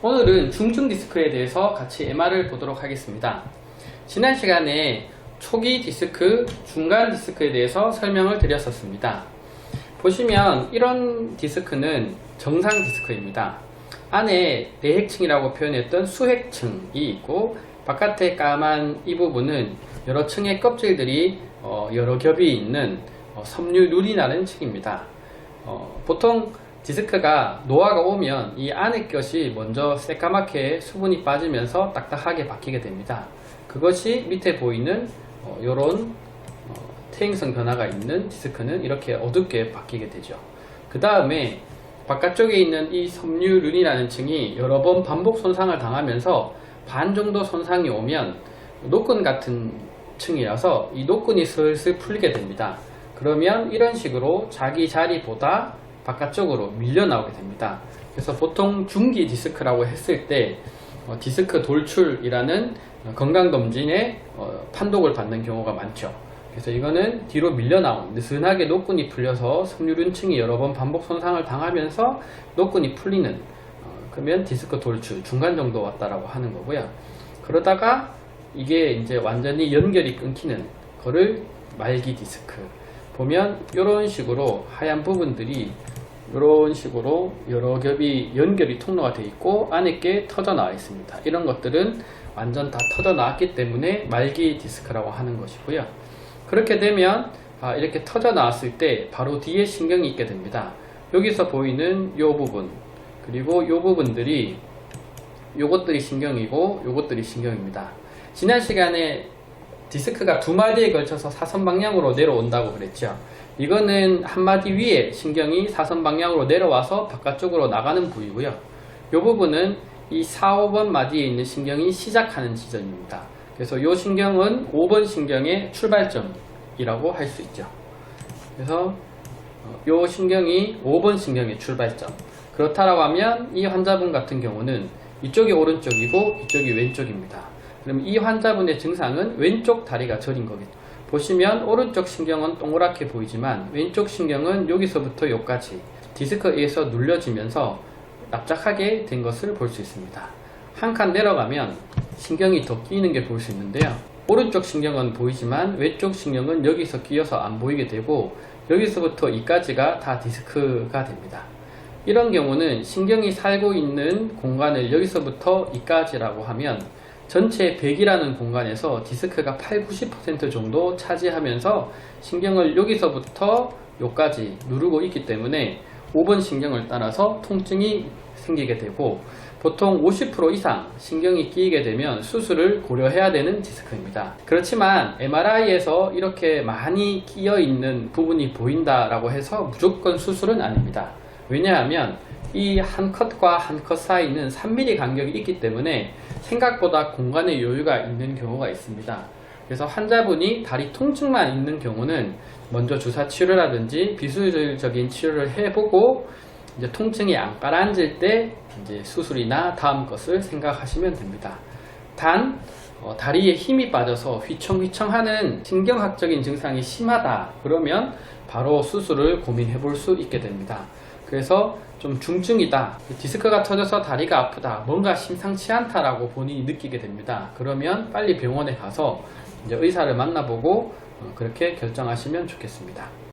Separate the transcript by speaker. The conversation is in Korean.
Speaker 1: 오늘은 중증 디스크에 대해서 같이 MR을 보도록 하겠습니다. 지난 시간에 초기 디스크, 중간 디스크에 대해서 설명을 드렸었습니다. 보시면 이런 디스크는 정상 디스크입니다. 안에 내핵층이라고 표현했던 수핵층이 있고 바깥에 까만 이 부분은 여러 층의 껍질들이 여러 겹이 있는 섬유룰이 나는 층입니다. 보통 디스크가 노화가 오면 이 안에 것이 먼저 새까맣게 수분이 빠지면서 딱딱하게 바뀌게 됩니다. 그것이 밑에 보이는 이런 퇴행성 변화가 있는 디스크는 이렇게 어둡게 바뀌게 되죠. 그 다음에 바깥쪽에 있는 이 섬유륜이라는 층이 여러 번 반복 손상을 당하면서 반 정도 손상이 오면 노끈 같은 층이라서 이 노끈이 슬슬 풀리게 됩니다. 그러면 이런 식으로 자기 자리보다 바깥쪽으로 밀려 나오게 됩니다. 그래서 보통 중기 디스크라고 했을 때 디스크 돌출이라는 건강검진에 판독을 받는 경우가 많죠. 그래서 이거는 뒤로 밀려 나온 느슨하게 노끈이 풀려서 섬유륜층이 여러 번 반복 손상을 당하면서 노끈이 풀리는 그러면 디스크 돌출 중간 정도 왔다라고 하는 거고요. 그러다가 이게 이제 완전히 연결이 끊기는 거를 말기 디스크. 보면 이런 식으로 하얀 부분들이 이런 식으로 여러 겹이 연결이 통로가 되어 있고 안에 게 터져 나와 있습니다. 이런 것들은 완전 다 터져 나왔기 때문에 말기 디스크라고 하는 것이고요. 그렇게 되면 이렇게 터져 나왔을 때 바로 뒤에 신경이 있게 됩니다. 여기서 보이는 이 부분 그리고 이 부분들이 요것들이 신경이고 요것들이 신경입니다. 지난 시간에 디스크가 두 마디에 걸쳐서 사선 방향으로 내려온다고 그랬죠. 이거는 한 마디 위에 신경이 사선 방향으로 내려와서 바깥쪽으로 나가는 부위고요. 이 부분은 이 4, 5번 마디에 있는 신경이 시작하는 지점입니다. 그래서 이 신경은 5번 신경의 출발점이라고 할 수 있죠. 그래서 이 신경이 5번 신경의 출발점. 그렇다라고 하면 이 환자분 같은 경우는 이쪽이 오른쪽이고 이쪽이 왼쪽입니다. 그럼 이 환자분의 증상은 왼쪽 다리가 저린 거겠죠. 보시면 오른쪽 신경은 동그랗게 보이지만 왼쪽 신경은 여기서부터 여기까지 디스크에서 눌려지면서 납작하게 된 것을 볼 수 있습니다. 한 칸 내려가면 신경이 더 끼이는 게 보일 수 있는데요. 오른쪽 신경은 보이지만 왼쪽 신경은 여기서 끼어서 안 보이게 되고 여기서부터 이까지가 다 디스크가 됩니다. 이런 경우는 신경이 살고 있는 공간을 여기서부터 이까지라고 하면 전체 100이라는 공간에서 디스크가 80-90% 정도 차지하면서 신경을 여기서부터 여기까지 누르고 있기 때문에 5번 신경을 따라서 통증이 생기게 되고 보통 50% 이상 신경이 끼이게 되면 수술을 고려해야 되는 디스크입니다. 그렇지만 MRI에서 이렇게 많이 끼어 있는 부분이 보인다라고 해서 무조건 수술은 아닙니다. 왜냐하면 이 한 컷과 한 컷 사이는 3mm 간격이 있기 때문에 생각보다 공간의 여유가 있는 경우가 있습니다. 그래서 환자분이 다리 통증만 있는 경우는 먼저 주사 치료라든지 비수술적인 치료를 해보고 이제 통증이 안 가라앉을 때 이제 수술이나 다음 것을 생각하시면 됩니다. 단 다리에 힘이 빠져서 휘청휘청하는 신경학적인 증상이 심하다 그러면 바로 수술을 고민해 볼 수 있게 됩니다. 그래서 좀 중증이다, 디스크가 터져서 다리가 아프다, 뭔가 심상치 않다라고 본인이 느끼게 됩니다. 그러면 빨리 병원에 가서 이제 의사를 만나보고 그렇게 결정하시면 좋겠습니다.